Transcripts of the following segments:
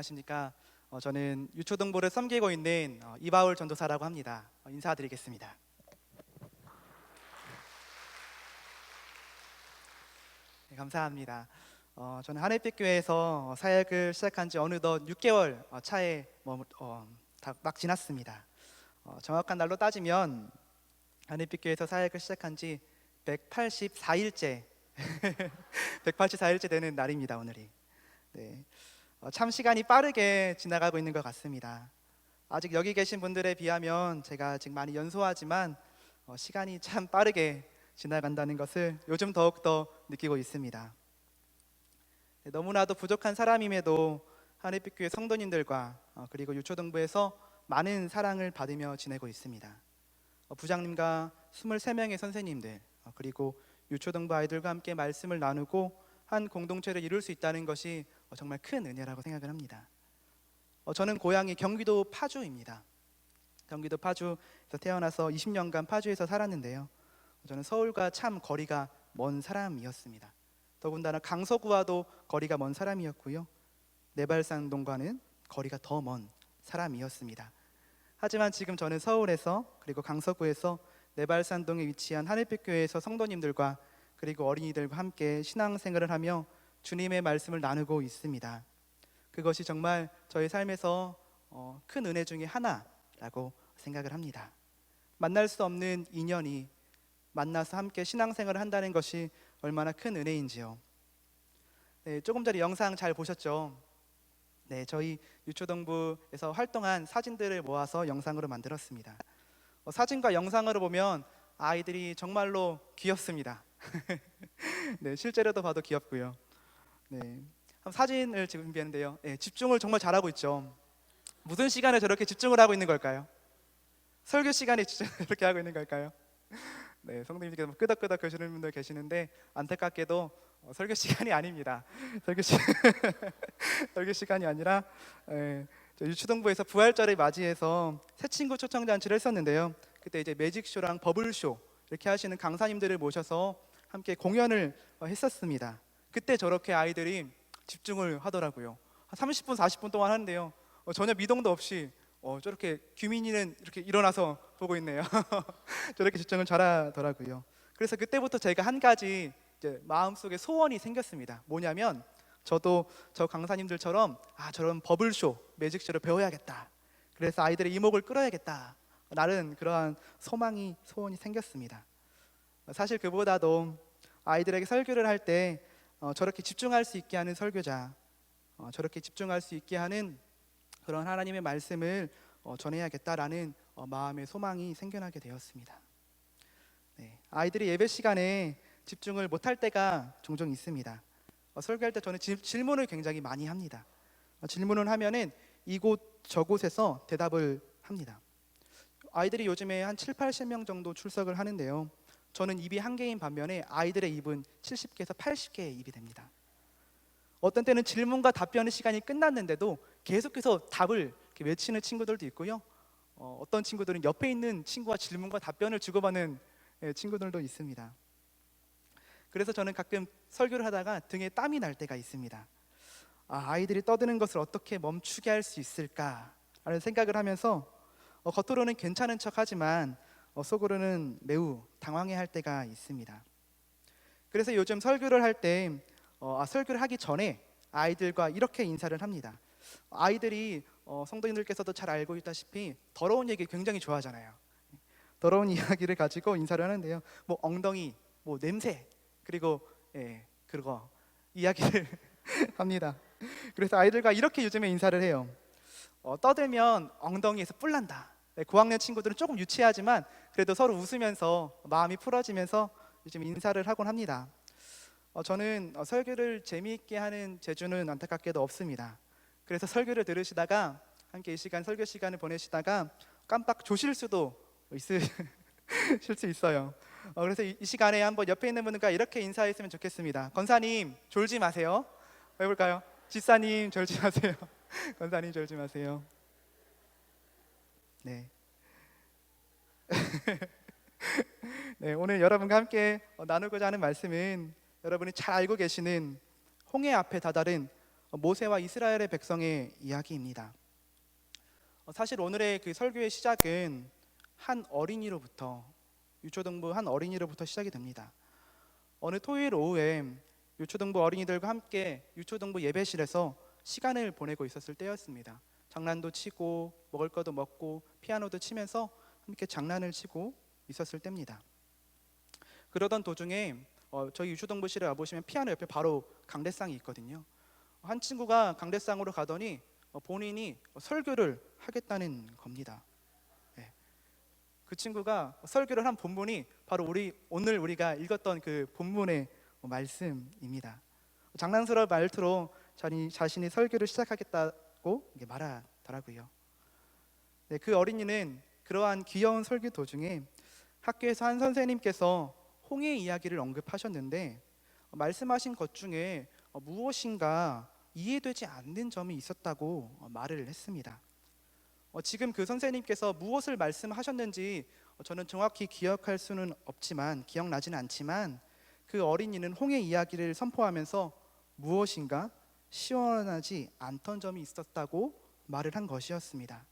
안녕하십니까. 저는 유초등부를 섬기고 있는 이바울 전도사라고 합니다. 인사드리겠습니다. 네, 감사합니다. 저는 한해빛교회에서 사역을 시작한 지 어느덧 6개월 차에 막 지났습니다. 정확한 날로 따지면 한해빛교회에서 사역을 시작한 지 184일째 184일째 되는 날입니다. 오늘이. 네. 참 시간이 빠르게 지나가고 있는 것 같습니다. 아직 여기 계신 분들에 비하면 제가 아직 많이 연소하지만 시간이 참 빠르게 지나간다는 것을 요즘 더욱더 느끼고 있습니다. 네, 너무나도 부족한 사람임에도 한해빛교회 성도님들과 그리고 유초등부에서 많은 사랑을 받으며 지내고 있습니다. 부장님과 23명의 선생님들 그리고 유초등부 아이들과 함께 말씀을 나누고 한 공동체를 이룰 수 있다는 것이 정말 큰 은혜라고 생각을 합니다. 저는 고향이 경기도 파주입니다. 경기도 파주에서 태어나서 20년간 파주에서 살았는데요. 저는 서울과 참 거리가 먼 사람이었습니다. 더군다나 강서구와도 거리가 먼 사람이었고요. 내발산동과는 거리가 더 먼 사람이었습니다. 하지만 지금 저는 서울에서 그리고 강서구에서 내발산동에 위치한 한해빛교회에서 성도님들과 그리고 어린이들과 함께 신앙생활을 하며 주님의 말씀을 나누고 있습니다. 그것이 정말 저의 삶에서 큰 은혜 중에 하나라고 생각을 합니다. 만날 수 없는 인연이 만나서 함께 신앙생활을 한다는 것이 얼마나 큰 은혜인지요. 네, 조금 전에 영상 잘 보셨죠? 네, 저희 유초등부에서 활동한 사진들을 모아서 영상으로 만들었습니다. 사진과 영상으로 보면 아이들이 정말로 귀엽습니다. 네, 실제로도 봐도 귀엽고요. 네, 한번 사진을 준비했는데요. 네, 집중을 정말 잘하고 있죠. 무슨 시간에 저렇게 집중을 하고 있는 걸까요? 설교 시간에 집중을 이렇게 하고 있는 걸까요? 네, 성도님께서 끄덕끄덕 거시는 분들 계시는데 안타깝게도 설교 시간이 아닙니다. 설교 시간이 아니라 유초등부에서 부활절을 맞이해서 새 친구 초청 잔치를 했었는데요. 그때 이제 매직쇼랑 버블쇼 이렇게 하시는 강사님들을 모셔서 함께 공연을 했었습니다. 그때 저렇게 아이들이 집중을 하더라고요. 한 30분, 40분 동안 하는데요. 전혀 미동도 없이 저렇게 규민이는 이렇게 일어나서 보고 있네요. 저렇게 집중을 잘하더라고요. 그래서 그때부터 제가 한 가지 이제 마음속에 소원이 생겼습니다. 뭐냐면 저도 저 강사님들처럼 저런 버블쇼, 매직쇼를 배워야겠다. 그래서 아이들의 이목을 끌어야겠다. 라는 그러한 소원이 생겼습니다. 사실 그보다도 아이들에게 설교를 할 때 저렇게 집중할 수 있게 하는 설교자, 저렇게 집중할 수 있게 하는 그런 하나님의 말씀을 전해야겠다라는 마음의 소망이 생겨나게 되었습니다. 네, 아이들이 예배 시간에 집중을 못할 때가 종종 있습니다. 설교할 때 저는 질문을 굉장히 많이 합니다. 질문을 하면은 이곳 저곳에서 대답을 합니다. 아이들이 요즘에 한 7, 80명 정도 출석을 하는데요. 저는 입이 한 개인 반면에 아이들의 입은 70개에서 80개의 입이 됩니다. 어떤 때는 질문과 답변의 시간이 끝났는데도 계속해서 답을 이렇게 외치는 친구들도 있고요. 어떤 친구들은 옆에 있는 친구와 질문과 답변을 주고받는 친구들도 있습니다. 그래서 저는 가끔 설교를 하다가 등에 땀이 날 때가 있습니다. 아이들이 떠드는 것을 어떻게 멈추게 할 수 있을까라는 생각을 하면서 겉으로는 괜찮은 척하지만 속으로는 매우 당황해할 때가 있습니다. 그래서 요즘 설교를 할 때 설교를 하기 전에 아이들과 이렇게 인사를 합니다. 아이들이 성도님들께서도 잘 알고 있다시피 더러운 얘기 굉장히 좋아하잖아요. 더러운 이야기를 가지고 인사를 하는데요. 뭐 엉덩이, 뭐 냄새, 그리고 그거 이야기를 합니다. 그래서 아이들과 이렇게 요즘에 인사를 해요. 떠들면 엉덩이에서 뿔 난다. 고학년 친구들은 조금 유치하지만 그래도 서로 웃으면서 마음이 풀어지면서 요즘 인사를 하곤 합니다. 저는 설교를 재미있게 하는 재주는 안타깝게도 없습니다. 그래서 설교를 들으시다가 함께 이 시간 설교 시간을 보내시다가 깜빡 조실 수도 있으실 수 있어요. 그래서 이 시간에 한번 옆에 있는 분과 이렇게 인사했으면 좋겠습니다. 권사님 졸지 마세요. 해볼까요? 집사님 졸지 마세요. 권사님 졸지 마세요. 네. 네, 오늘 여러분과 함께 나누고자 하는 말씀은 여러분이 잘 알고 계시는 홍해 앞에 다다른 모세와 이스라엘의 백성의 이야기입니다. 사실 오늘의 그 설교의 시작은 한 어린이로부터, 유초등부 한 어린이로부터 시작이 됩니다. 어느 토요일 오후에 유초등부 어린이들과 함께 유초등부 예배실에서 시간을 보내고 있었을 때였습니다. 장난도 치고 먹을 것도 먹고 피아노도 치면서 함께 장난을 치고 있었을 때입니다. 그러던 도중에 저희 유초등부실에 와보시면 피아노 옆에 바로 강대상이 있거든요. 한 친구가 강대상으로 가더니 본인이 설교를 하겠다는 겁니다. 그 친구가 설교를 한 본문이 바로 오늘 우리가 읽었던 그 본문의 말씀입니다. 장난스러운 말투로 자신이 설교를 시작하겠다고 말하더라고요. 그 어린이는 그러한 귀여운 설교 도중에 학교에서 한 선생님께서 홍해 이야기를 언급하셨는데 말씀하신 것 중에 무엇인가 이해되지 않는 점이 있었다고 말을 했습니다. 지금 그 선생님께서 무엇을 말씀하셨는지 저는 정확히 기억나지는 않지만 그 어린이는 홍해 이야기를 선포하면서 무엇인가 시원하지 않던 점이 있었다고 말을 한 것이었습니다.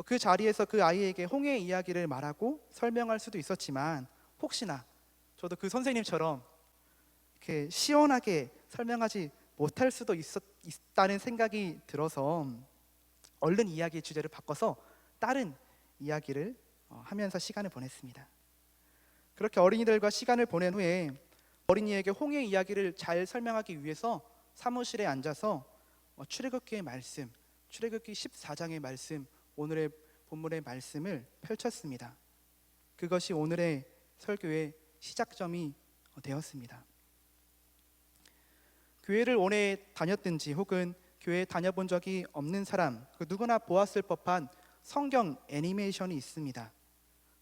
그 자리에서 그 아이에게 홍해 이야기를 말하고 설명할 수도 있었지만 혹시나 저도 그 선생님처럼 이렇게 시원하게 설명하지 못할 수도 있다는 생각이 들어서 얼른 이야기의 주제를 바꿔서 다른 이야기를 하면서 시간을 보냈습니다. 그렇게 어린이들과 시간을 보낸 후에 어린이에게 홍해 이야기를 잘 설명하기 위해서 사무실에 앉아서 출애굽기의 말씀, 출애굽기 14장의 말씀, 오늘의 본문의 말씀을 펼쳤습니다. 그것이 오늘의 설교의 시작점이 되었습니다. 교회를 오래 다녔든지 혹은 교회에 다녀본 적이 없는 사람, 누구나 보았을 법한 성경 애니메이션이 있습니다.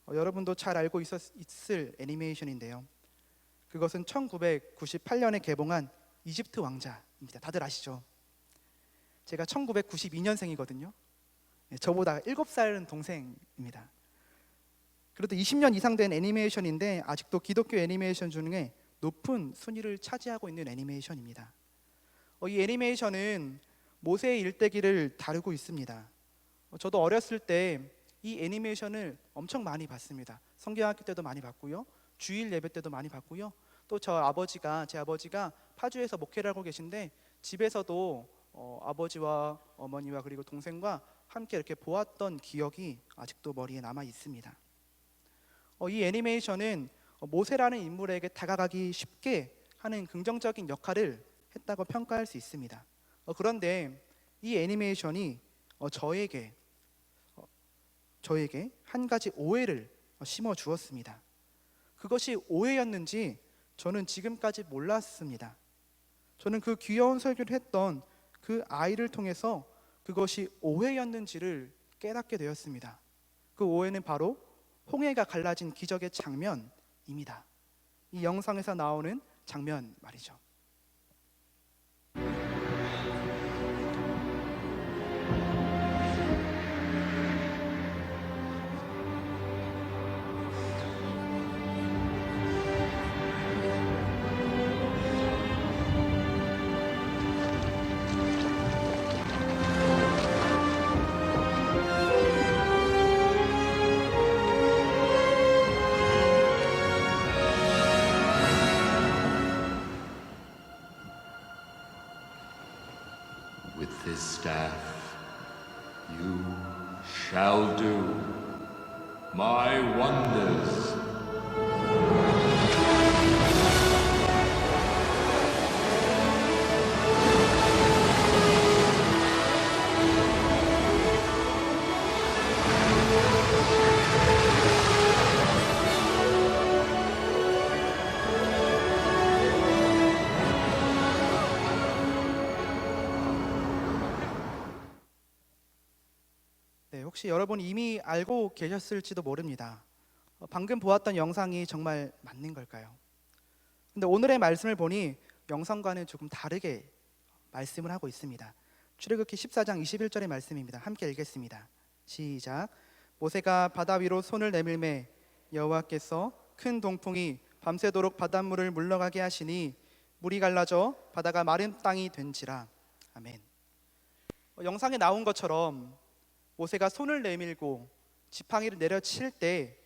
여러분도 잘 알고 있을 애니메이션인데요. 그것은 1998년에 개봉한 이집트 왕자입니다. 다들 아시죠? 제가 1992년생이거든요. 저보다 7살은 동생입니다. 그래도 20년 이상 된 애니메이션인데 아직도 기독교 애니메이션 중에 높은 순위를 차지하고 있는 애니메이션입니다. 이 애니메이션은 모세의 일대기를 다루고 있습니다. 저도 어렸을 때 이 애니메이션을 엄청 많이 봤습니다. 성경학교 때도 많이 봤고요, 주일 예배 때도 많이 봤고요. 또 제 아버지가 파주에서 목회를 하고 계신데 집에서도 아버지와 어머니와 그리고 동생과 함께 이렇게 보았던 기억이 아직도 머리에 남아 있습니다. 이 애니메이션은 모세라는 인물에게 다가가기 쉽게 하는 긍정적인 역할을 했다고 평가할 수 있습니다. 그런데 이 애니메이션이 저에게 한 가지 오해를 심어 주었습니다. 그것이 오해였는지 저는 지금까지 몰랐습니다. 저는 그 귀여운 설교를 했던 그 아이를 통해서 그것이 오해였는지를 깨닫게 되었습니다. 그 오해는 바로 홍해가 갈라진 기적의 장면입니다. 이 영상에서 나오는 장면 말이죠. With this staff you shall do my wonders. 혹시 여러분 이미 알고 계셨을지도 모릅니다. 방금 보았던 영상이 정말 맞는 걸까요? 근데 오늘의 말씀을 보니 영상과는 조금 다르게 말씀을 하고 있습니다. 출애굽기 14장 21절의 말씀입니다. 함께 읽겠습니다. 시작. 모세가 바다 위로 손을 내밀매 여호와께서 큰 동풍이 밤새도록 바닷물을 물러가게 하시니 물이 갈라져 바다가 마른 땅이 된지라. 아멘. 영상에 나온 것처럼 모세가 손을 내밀고 지팡이를 내려칠 때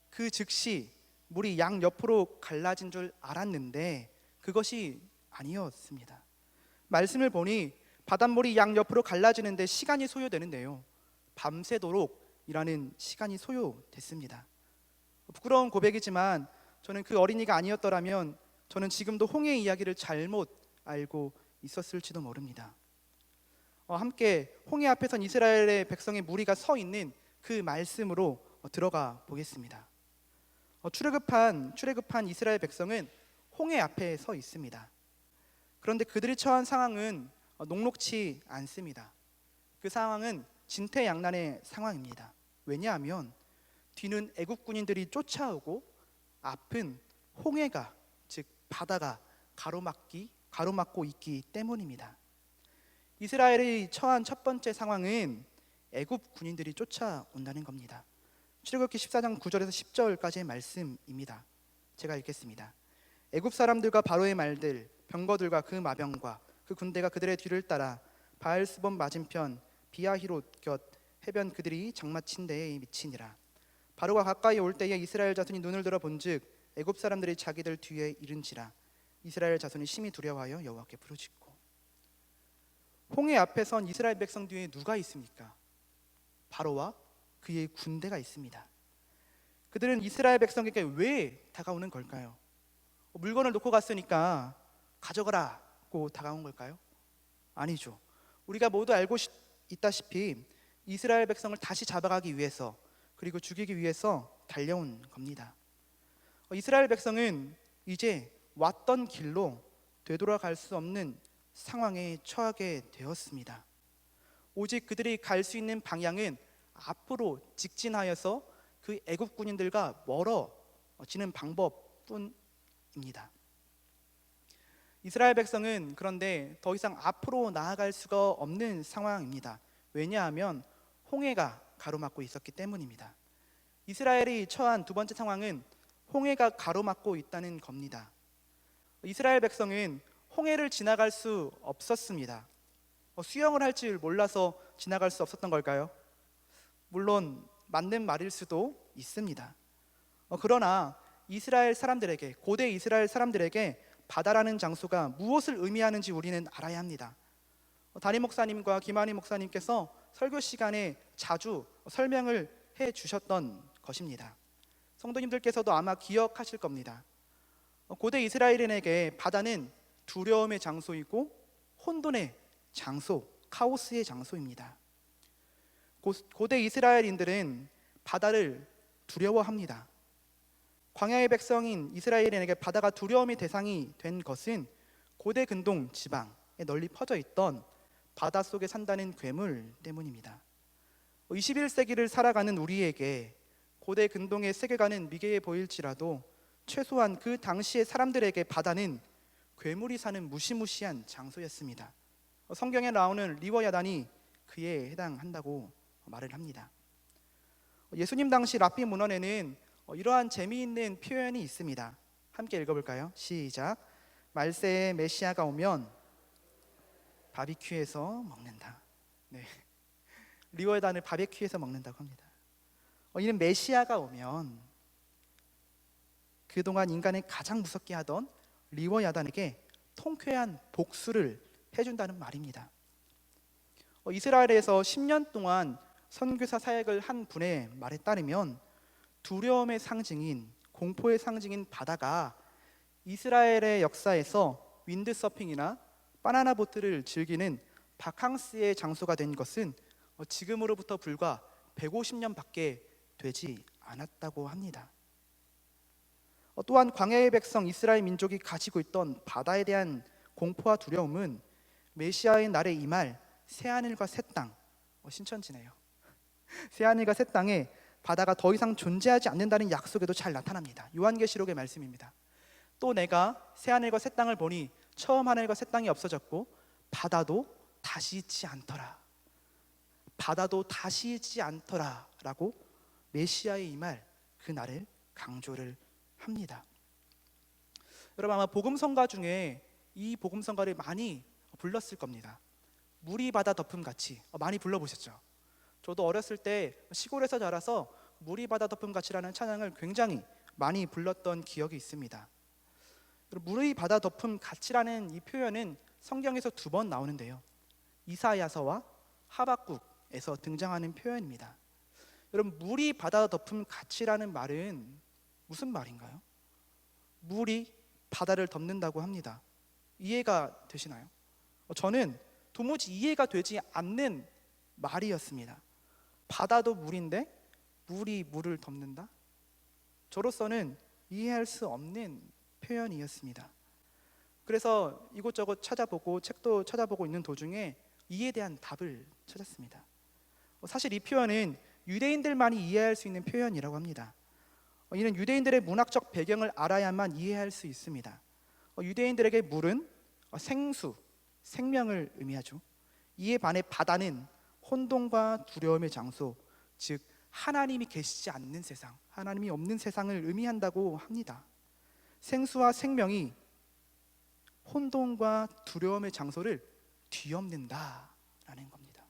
그 즉시 물이 양 옆으로 갈라진 줄 알았는데 그것이 아니었습니다. 말씀을 보니 바닷물이 양 옆으로 갈라지는데 시간이 소요되는데요, 밤새도록 일하는 시간이 소요됐습니다. 부끄러운 고백이지만 저는 그 어린이가 아니었더라면 저는 지금도 홍해의 이야기를 잘못 알고 있었을지도 모릅니다. 함께 홍해 앞에 선 이스라엘의 백성의 무리가 서 있는 그 말씀으로 들어가 보겠습니다. 출애굽한 이스라엘 백성은 홍해 앞에 서 있습니다. 그런데 그들이 처한 상황은 녹록치 않습니다. 그 상황은 진퇴양난의 상황입니다. 왜냐하면 뒤는 애굽 군인들이 쫓아오고 앞은 홍해가, 즉 바다가 가로막고 있기 때문입니다. 이스라엘이 처한 첫 번째 상황은 애굽 군인들이 쫓아온다는 겁니다. 출애굽기 14장 9절에서 10절까지의 말씀입니다. 제가 읽겠습니다. 애굽 사람들과 바로의 말들, 병거들과 그 마병과 그 군대가 그들의 뒤를 따라 바알스본 맞은편 비아히롯 곁 해변 그들이 장마친 데에 미치니라. 바로가 가까이 올 때에 이스라엘 자손이 눈을 들어 본즉 애굽 사람들이 자기들 뒤에 이른지라. 이스라엘 자손이 심히 두려워하여 여호와께 부르짖고. 홍해 앞에 선 이스라엘 백성 뒤에 누가 있습니까? 바로와 그의 군대가 있습니다. 그들은 이스라엘 백성에게 왜 다가오는 걸까요? 물건을 놓고 갔으니까 가져가라고 다가온 걸까요? 아니죠. 우리가 모두 알고 있다시피 이스라엘 백성을 다시 잡아가기 위해서, 그리고 죽이기 위해서 달려온 겁니다. 이스라엘 백성은 이제 왔던 길로 되돌아갈 수 없는 상황에 처하게 되었습니다. 오직 그들이 갈 수 있는 방향은 앞으로 직진하여서 그 애굽 군인들과 멀어지는 방법뿐입니다. 이스라엘 백성은 그런데 더 이상 앞으로 나아갈 수가 없는 상황입니다. 왜냐하면 홍해가 가로막고 있었기 때문입니다. 이스라엘이 처한 두 번째 상황은 홍해가 가로막고 있다는 겁니다. 이스라엘 백성은 홍해를 지나갈 수 없었습니다. 수영을 할 줄 몰라서 지나갈 수 없었던 걸까요? 물론 맞는 말일 수도 있습니다. 그러나 고대 이스라엘 사람들에게 바다라는 장소가 무엇을 의미하는지 우리는 알아야 합니다. 담임 목사님과 김한희 목사님께서 설교 시간에 자주 설명을 해 주셨던 것입니다. 성도님들께서도 아마 기억하실 겁니다. 고대 이스라엘인에게 바다는 두려움의 장소이고 혼돈의 장소, 카오스의 장소입니다. 고대 이스라엘인들은 바다를 두려워합니다. 광야의 백성인 이스라엘인에게 바다가 두려움의 대상이 된 것은 고대 근동 지방에 널리 퍼져 있던 바다 속에 산다는 괴물 때문입니다. 21세기를 살아가는 우리에게 고대 근동의 세계관은 미개해 보일지라도 최소한 그 당시의 사람들에게 바다는 괴물이 사는 무시무시한 장소였습니다. 성경에 나오는 리워야단이 그에 해당한다고 말을 합니다. 예수님 당시 랍비 문헌에는 이러한 재미있는 표현이 있습니다. 함께 읽어볼까요? 시작. 말세에 메시아가 오면 바비큐에서 먹는다. 네. 리워야단을 바비큐에서 먹는다고 합니다. 이는 메시아가 오면 그동안 인간을 가장 무섭게 하던 리워야단에게 통쾌한 복수를 해준다는 말입니다. 이스라엘에서 10년 동안 선교사 사역을 한 분의 말에 따르면 두려움의 상징인, 공포의 상징인 바다가 이스라엘의 역사에서 윈드서핑이나 바나나 보트를 즐기는 바캉스의 장소가 된 것은 지금으로부터 불과 150년밖에 되지 않았다고 합니다. 또한 광야의 백성 이스라엘 민족이 가지고 있던 바다에 대한 공포와 두려움은 메시아의 날에 임할 새하늘과 새 땅, 신천지네요. 새하늘과 새 땅에 바다가 더 이상 존재하지 않는다는 약속에도 잘 나타납니다. 요한계시록의 말씀입니다. 또 내가 새하늘과 새 땅을 보니 처음 하늘과 새 땅이 없어졌고 바다도 다시 있지 않더라. 바다도 다시 있지 않더라 라고 메시아의 임할 그 날을 강조를 합니다. 여러분, 아마 복음성가 중에 이 복음성가를 많이 불렀을 겁니다. 물이 바다 덮음 같이 많이 불러보셨죠? 저도 어렸을 때 시골에서 자라서 물이 바다 덮음 같이라는 찬양을 굉장히 많이 불렀던 기억이 있습니다. 물이 바다 덮음 같이라는 이 표현은 성경에서 2번 나오는데요. 이사야서와 하박국에서 등장하는 표현입니다. 여러분, 물이 바다 덮음 같이라는 말은 무슨 말인가요? 물이 바다를 덮는다고 합니다. 이해가 되시나요? 저는 도무지 이해가 되지 않는 말이었습니다. 바다도 물인데 물이 물을 덮는다? 저로서는 이해할 수 없는 표현이었습니다. 그래서 이곳저곳 찾아보고 책도 찾아보고 있는 도중에 이에 대한 답을 찾았습니다. 사실 이 표현은 유대인들만이 이해할 수 있는 표현이라고 합니다. 이는 유대인들의 문학적 배경을 알아야만 이해할 수 있습니다. 유대인들에게 물은 생수, 생명을 의미하죠. 이에 반해 바다는 혼돈과 두려움의 장소, 즉 하나님이 계시지 않는 세상, 하나님이 없는 세상을 의미한다고 합니다. 생수와 생명이 혼돈과 두려움의 장소를 뒤엎는다라는 겁니다.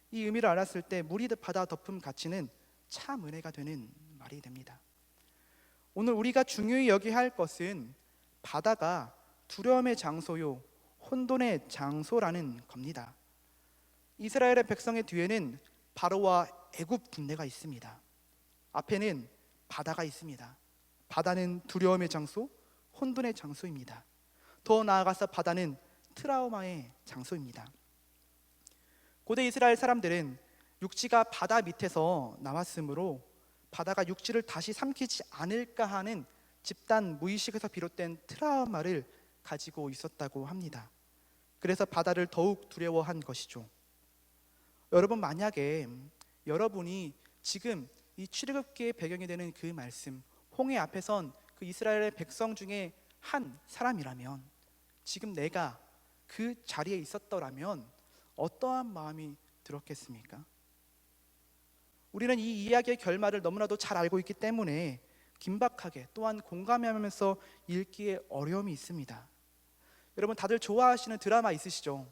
이 의미를 알았을 때 물이 바다 덮음 가치는 참 은혜가 되는 말이 됩니다. 오늘 우리가 중요히 여겨야 할 것은 바다가 두려움의 장소요, 혼돈의 장소라는 겁니다. 이스라엘의 백성의 뒤에는 바로와 애굽 군대가 있습니다. 앞에는 바다가 있습니다. 바다는 두려움의 장소, 혼돈의 장소입니다. 더 나아가서 바다는 트라우마의 장소입니다. 고대 이스라엘 사람들은 육지가 바다 밑에서 나왔으므로 바다가 육지를 다시 삼키지 않을까 하는 집단 무의식에서 비롯된 트라우마를 가지고 있었다고 합니다. 그래서 바다를 더욱 두려워한 것이죠. 여러분, 만약에 여러분이 지금 이 출애굽기의 배경이 되는 그 말씀, 홍해 앞에 선 그 이스라엘의 백성 중에 한 사람이라면, 지금 내가 그 자리에 있었더라면 어떠한 마음이 들었겠습니까? 우리는 이 이야기의 결말을 너무나도 잘 알고 있기 때문에 긴박하게 또한 공감하면서 읽기에 어려움이 있습니다. 여러분, 다들 좋아하시는 드라마 있으시죠?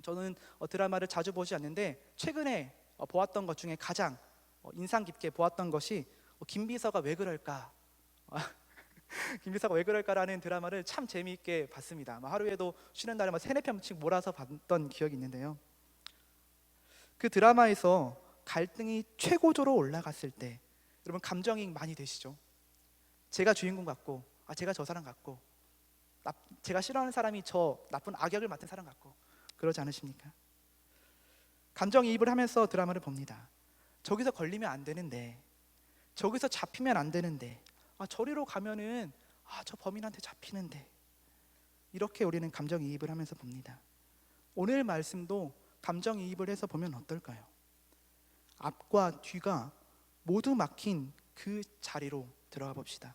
저는 드라마를 자주 보지 않는데 최근에 보았던 것 중에 가장 인상 깊게 보았던 것이 김비서가 왜 그럴까? 김비서가 왜 그럴까라는 드라마를 참 재미있게 봤습니다. 하루에도 쉬는 날에 3-4편씩 몰아서 봤던 기억이 있는데요. 그 드라마에서 갈등이 최고조로 올라갔을 때 여러분, 감정이입 많이 되시죠? 제가 주인공 같고, 제가 저 사람 같고, 제가 싫어하는 사람이 저 나쁜 악역을 맡은 사람 같고, 그러지 않으십니까? 감정이입을 하면서 드라마를 봅니다. 저기서 걸리면 안 되는데, 저기서 잡히면 안 되는데, 저리로 가면은 저 범인한테 잡히는데, 이렇게 우리는 감정이입을 하면서 봅니다. 오늘 말씀도 감정이입을 해서 보면 어떨까요? 앞과 뒤가 모두 막힌 그 자리로 들어가 봅시다.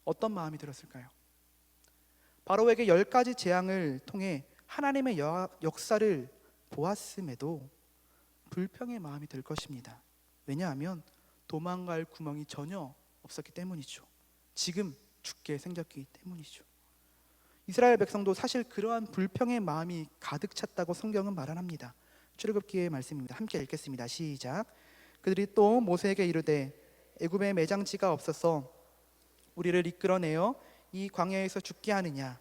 어떤 마음이 들었을까요? 바로에게 10가지 재앙을 통해 하나님의 역사를 보았음에도 불평의 마음이 들 것입니다. 왜냐하면 도망갈 구멍이 전혀 없었기 때문이죠. 지금 죽게 생겼기 때문이죠. 이스라엘 백성도 사실 그러한 불평의 마음이 가득 찼다고 성경은 말합니다. 출애굽기의 말씀입니다. 함께 읽겠습니다. 시작. 그들이 또 모세에게 이르되 애굽에 매장지가 없어서 우리를 이끌어내어 이 광야에서 죽게 하느냐?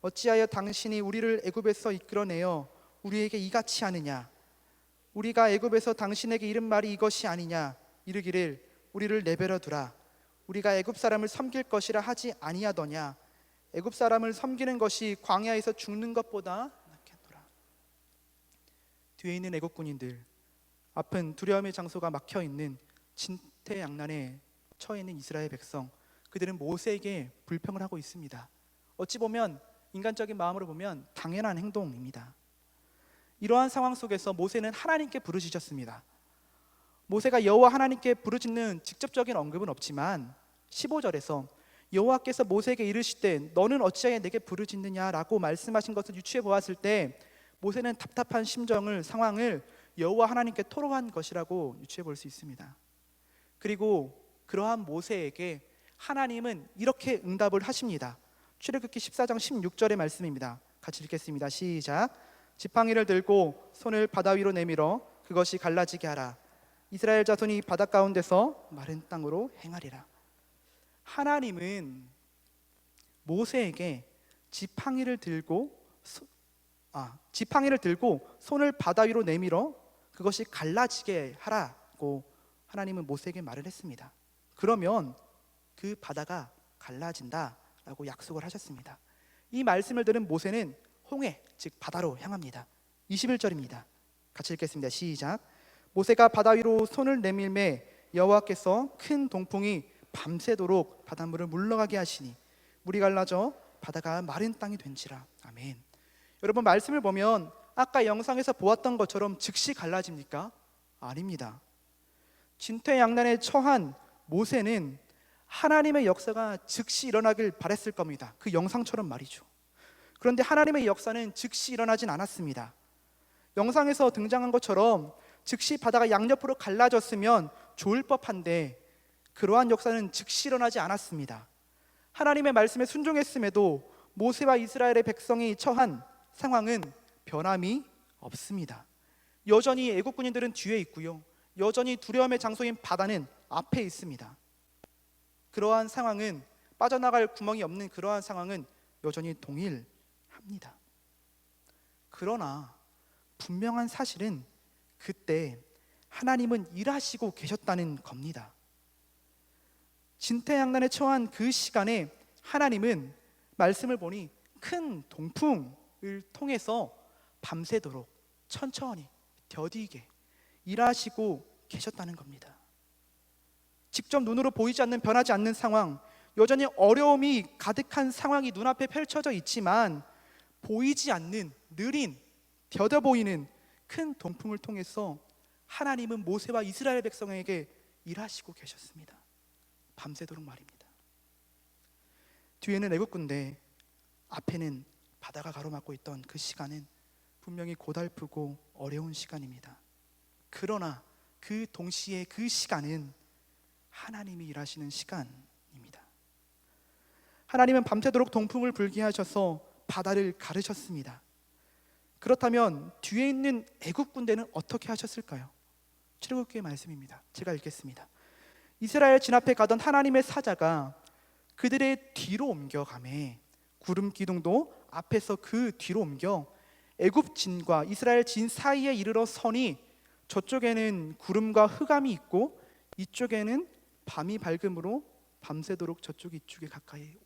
어찌하여 당신이 우리를 애굽에서 이끌어내어 우리에게 이같이 하느냐? 우리가 애굽에서 당신에게 이른 말이 이것이 아니냐? 이르기를 우리를 내버려 두라. 우리가 애굽 사람을 섬길 것이라 하지 아니하더냐? 애굽 사람을 섬기는 것이 광야에서 죽는 것보다 낫겠노라. 뒤에 있는 애굽 군인들, 앞은 두려움의 장소가 막혀 있는 진퇴양난에 처해 있는 이스라엘 백성, 그들은 모세에게 불평을 하고 있습니다. 어찌 보면 인간적인 마음으로 보면 당연한 행동입니다. 이러한 상황 속에서 모세는 하나님께 부르짖었습니다. 모세가 여호와 하나님께 부르짖는 직접적인 언급은 없지만 15절에서 여호와께서 모세에게 이르시되 너는 어찌하여 내게 부르짖느냐라고 말씀하신 것을 유추해 보았을 때 모세는 답답한 심정을, 상황을 여호와 하나님께 토로한 것이라고 유추해 볼 수 있습니다. 그리고 그러한 모세에게 하나님은 이렇게 응답을 하십니다. 출애굽기 14장 16절의 말씀입니다. 같이 읽겠습니다. 시작. 지팡이를 들고 손을 바다 위로 내밀어 그것이 갈라지게 하라. 이스라엘 자손이 바다 가운데서 마른 땅으로 행하리라. 하나님은 모세에게 지팡이를 들고 손을 바다 위로 내밀어 그것이 갈라지게 하라고 하나님은 모세에게 말을 했습니다. 그러면 그 바다가 갈라진다라고 약속을 하셨습니다. 이 말씀을 들은 모세는 홍해, 즉 바다로 향합니다. 21절입니다. 같이 읽겠습니다. 시작. 모세가 바다 위로 손을 내밀매 여호와께서 큰 동풍이 밤새도록 바닷물을 물러가게 하시니 물이 갈라져 바다가 마른 땅이 된지라. 아멘. 여러분, 말씀을 보면 아까 영상에서 보았던 것처럼 즉시 갈라집니까? 아닙니다. 진퇴양난에 처한 모세는 하나님의 역사가 즉시 일어나길 바랬을 겁니다. 그 영상처럼 말이죠. 그런데 하나님의 역사는 즉시 일어나진 않았습니다. 영상에서 등장한 것처럼 즉시 바다가 양옆으로 갈라졌으면 좋을 법한데 그러한 역사는 즉시 일어나지 않았습니다. 하나님의 말씀에 순종했음에도 모세와 이스라엘의 백성이 처한 상황은 변함이 없습니다. 여전히 애국 군인들은 뒤에 있고요, 여전히 두려움의 장소인 바다는 앞에 있습니다. 그러한 상황은, 빠져나갈 구멍이 없는 그러한 상황은 여전히 동일합니다. 그러나 분명한 사실은 그때 하나님은 일하시고 계셨다는 겁니다. 진퇴양난에 처한 그 시간에 하나님은 말씀을 보니 큰 동풍을 통해서 밤새도록 천천히 더디게 일하시고 계셨다는 겁니다. 직접 눈으로 보이지 않는, 변하지 않는 상황, 여전히 어려움이 가득한 상황이 눈앞에 펼쳐져 있지만 보이지 않는, 느린, 더뎌 보이는 큰 동풍을 통해서 하나님은 모세와 이스라엘 백성에게 일하시고 계셨습니다. 밤새도록 말입니다. 뒤에는 애국군대, 앞에는 바다가 가로막고 있던 그 시간은 분명히 고달프고 어려운 시간입니다. 그러나 그 동시에 그 시간은 하나님이 일하시는 시간입니다. 하나님은 밤새도록 동풍을 불게 하셔서 바다를 가르셨습니다. 그렇다면 뒤에 있는 애국 군대는 어떻게 하셨을까요? 출애굽기의 말씀입니다. 제가 읽겠습니다. 이스라엘 진 앞에 가던 하나님의 사자가 그들의 뒤로 옮겨가매 구름 기둥도 앞에서 그 뒤로 옮겨 애굽 진과 이스라엘 진 사이에 이르러 서니 저쪽에는 구름과 흑암이 있고 이쪽에는 밤이 밝음으로 밤새도록 저쪽 이쪽에 가까이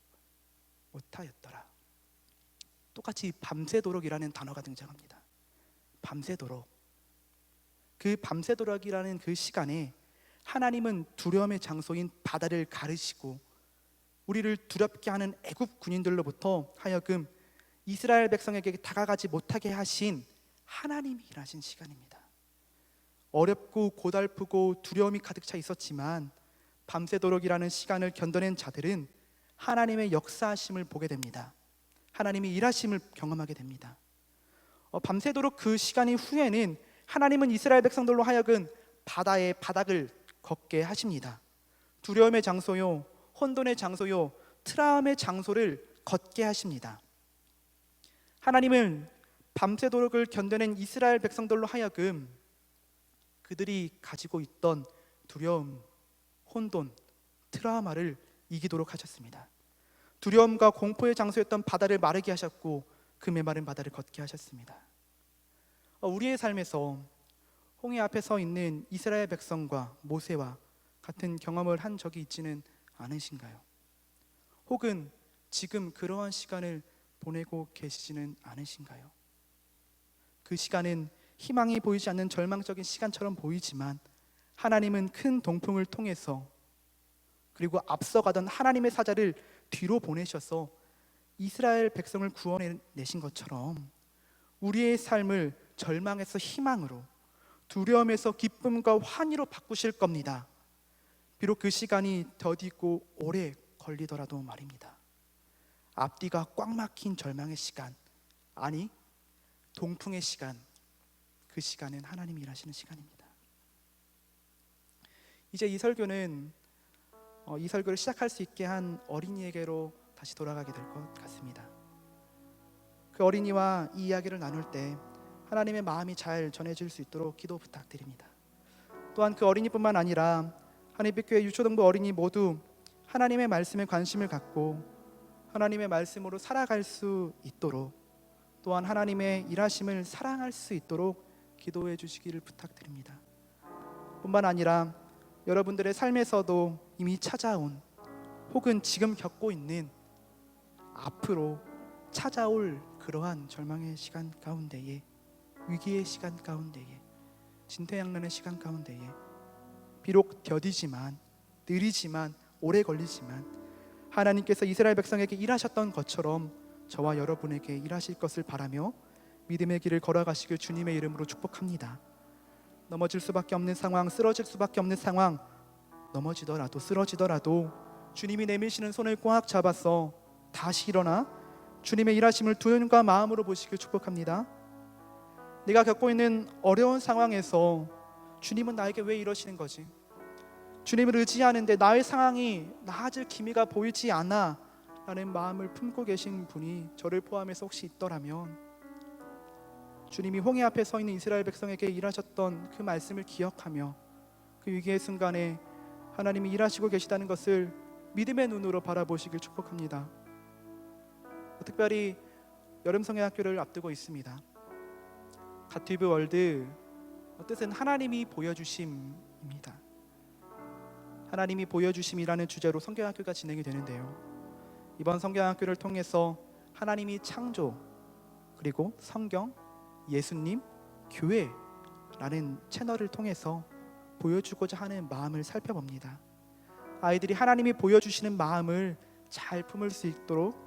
못하였더라. 똑같이 밤새도록이라는 단어가 등장합니다. 밤새도록. 그 밤새도록이라는 그 시간에 하나님은 두려움의 장소인 바다를 가르시고 우리를 두렵게 하는 애굽 군인들로부터 하여금 이스라엘 백성에게 다가가지 못하게 하신 하나님이 일하신 시간입니다. 어렵고 고달프고 두려움이 가득 차 있었지만 밤새도록이라는 시간을 견뎌낸 자들은 하나님의 역사하심을 보게 됩니다. 하나님이 일하심을 경험하게 됩니다. 밤새도록 그 시간이 후에는 하나님은 이스라엘 백성들로 하여금 바다의 바닥을 걷게 하십니다. 두려움의 장소요, 혼돈의 장소요, 트라움의 장소를 걷게 하십니다. 하나님은 밤새도록을 견뎌낸 이스라엘 백성들로 하여금 그들이 가지고 있던 두려움, 혼돈, 트라우마를 이기도록 하셨습니다. 두려움과 공포의 장소였던 바다를 마르게 하셨고 그 메마른 바다를 걷게 하셨습니다. 우리의 삶에서 홍해 앞에 서 있는 이스라엘 백성과 모세와 같은 경험을 한 적이 있지는 않으신가요? 혹은 지금 그러한 시간을 보내고 계시지는 않으신가요? 그 시간은 희망이 보이지 않는 절망적인 시간처럼 보이지만 하나님은 큰 동풍을 통해서 그리고 앞서가던 하나님의 사자를 뒤로 보내셔서 이스라엘 백성을 구원해내신 것처럼 우리의 삶을 절망에서 희망으로, 두려움에서 기쁨과 환희로 바꾸실 겁니다. 비록 그 시간이 더디고 오래 걸리더라도 말입니다. 앞뒤가 꽉 막힌 절망의 시간, 아니 동풍의 시간, 그 시간은 하나님이 일하시는 시간입니다. 이제 이 설교를 시작할 수 있게 한 어린이에게로 다시 돌아가게 될 것 같습니다. 그 어린이와 이 이야기를 나눌 때 하나님의 마음이 잘 전해질 수 있도록 기도 부탁드립니다. 또한 그 어린이뿐만 아니라 한인빛교회 유초등부 어린이 모두 하나님의 말씀에 관심을 갖고 하나님의 말씀으로 살아갈 수 있도록, 또한 하나님의 일하심을 사랑할 수 있도록 기도해 주시기를 부탁드립니다. 뿐만 아니라 여러분들의 삶에서도 이미 찾아온 혹은 지금 겪고 있는 앞으로 찾아올 그러한 절망의 시간 가운데에, 위기의 시간 가운데에, 진퇴양난의 시간 가운데에 비록 더디지만, 느리지만, 오래 걸리지만 하나님께서 이스라엘 백성에게 일하셨던 것처럼 저와 여러분에게 일하실 것을 바라며 믿음의 길을 걸어가시길 주님의 이름으로 축복합니다. 넘어질 수밖에 없는 상황, 쓰러질 수밖에 없는 상황, 넘어지더라도 쓰러지더라도 주님이 내미시는 손을 꽉 잡아서 다시 일어나 주님의 일하심을 두 눈과 마음으로 보시길 축복합니다. 내가 겪고 있는 어려운 상황에서 주님은 나에게 왜 이러시는 거지? 주님을 의지하는데 나의 상황이 나아질 기미가 보이지 않아 라는 마음을 품고 계신 분이 저를 포함해서 혹시 있더라면, 주님이 홍해 앞에 서 있는 이스라엘 백성에게 일하셨던 그 말씀을 기억하며 그 위기의 순간에 하나님이 일하시고 계시다는 것을 믿음의 눈으로 바라보시길 축복합니다. 특별히 여름 성회학교를 앞두고 있습니다. 가티브 월드 뜻은 하나님이 보여주심입니다. 하나님이 보여주심이라는 주제로 성경학교가 진행이 되는데요, 이번 성경학교를 통해서 하나님이 창조, 그리고 성경, 예수님, 교회라는 채널을 통해서 보여주고자 하는 마음을 살펴봅니다. 아이들이 하나님이 보여주시는 마음을 잘 품을 수 있도록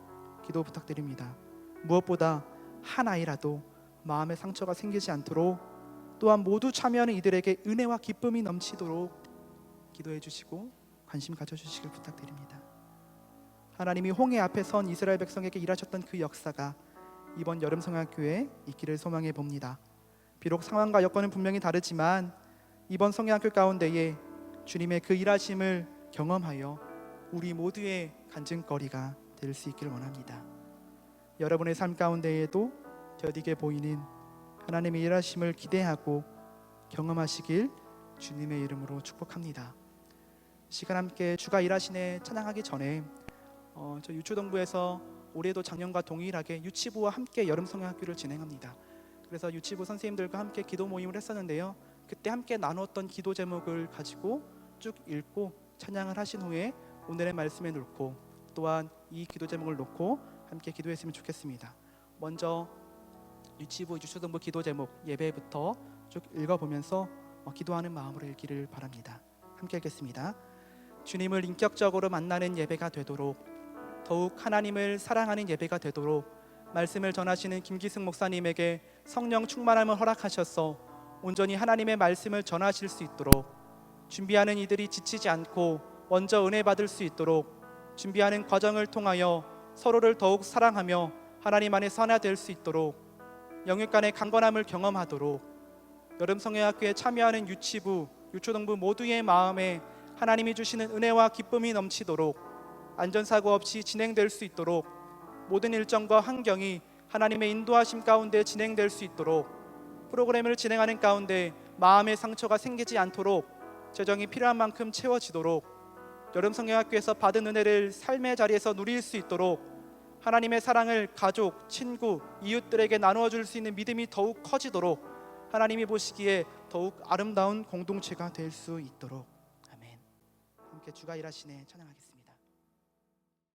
기도 부탁드립니다. 무엇보다 한 아이라도 마음의 상처가 생기지 않도록, 또한 모두 참여하는 이들에게 은혜와 기쁨이 넘치도록 기도해 주시고 관심 가져주시길 부탁드립니다. 하나님이 홍해 앞에 선 이스라엘 백성에게 일하셨던 그 역사가 이번 여름 성회학교에 있기를 소망해 봅니다. 비록 상황과 여건은 분명히 다르지만 이번 성회학교 가운데에 주님의 그 일하심을 경험하여 우리 모두의 간증거리가 될 수 있기를 원합니다. 여러분의 삶 가운데에도 더디게 보이는 하나님의 일하심을 기대하고 경험하시길 주님의 이름으로 축복합니다. 시간 함께 주가 일하시네 찬양하기 전에 저 유초동부에서 올해도 작년과 동일하게 유치부와 함께 여름 성경학교를 진행합니다. 그래서 유치부 선생님들과 함께 기도 모임을 했었는데요, 그때 함께 나누었던 기도 제목을 가지고 쭉 읽고 찬양을 하신 후에 오늘의 말씀에 놓고, 또한 이 기도 제목을 놓고 함께 기도했으면 좋겠습니다. 먼저 유치부 유초동부 기도 제목 예배부터 쭉 읽어보면서 기도하는 마음으로 읽기를 바랍니다. 함께 읽겠습니다. 주님을 인격적으로 만나는 예배가 되도록, 더욱 하나님을 사랑하는 예배가 되도록 말씀을 전하시는 김기승 목사님에게 성령 충만함을 허락하셔서 온전히 하나님의 말씀을 전하실 수 있도록, 준비하는 이들이 지치지 않고 먼저 은혜 받을 수 있도록, 준비하는 과정을 통하여 서로를 더욱 사랑하며 하나님 안에서 하나 될 수 있도록, 영육 간의 강건함을 경험하도록, 여름 성회학교에 참여하는 유치부, 유초동부 모두의 마음에 하나님이 주시는 은혜와 기쁨이 넘치도록, 안전사고 없이 진행될 수 있도록, 모든 일정과 환경이 하나님의 인도하심 가운데 진행될 수 있도록, 프로그램을 진행하는 가운데 마음의 상처가 생기지 않도록 재정이 필요한 만큼 채워지도록, 여름 성경학교에서 받은 은혜를 삶의 자리에서 누릴 수 있도록, 하나님의 사랑을 가족, 친구, 이웃들에게 나누어 줄 수 있는 믿음이 더욱 커지도록, 하나님이 보시기에 더욱 아름다운 공동체가 될 수 있도록. 아멘. 함께 주가 일하시네 찬양하겠습니다.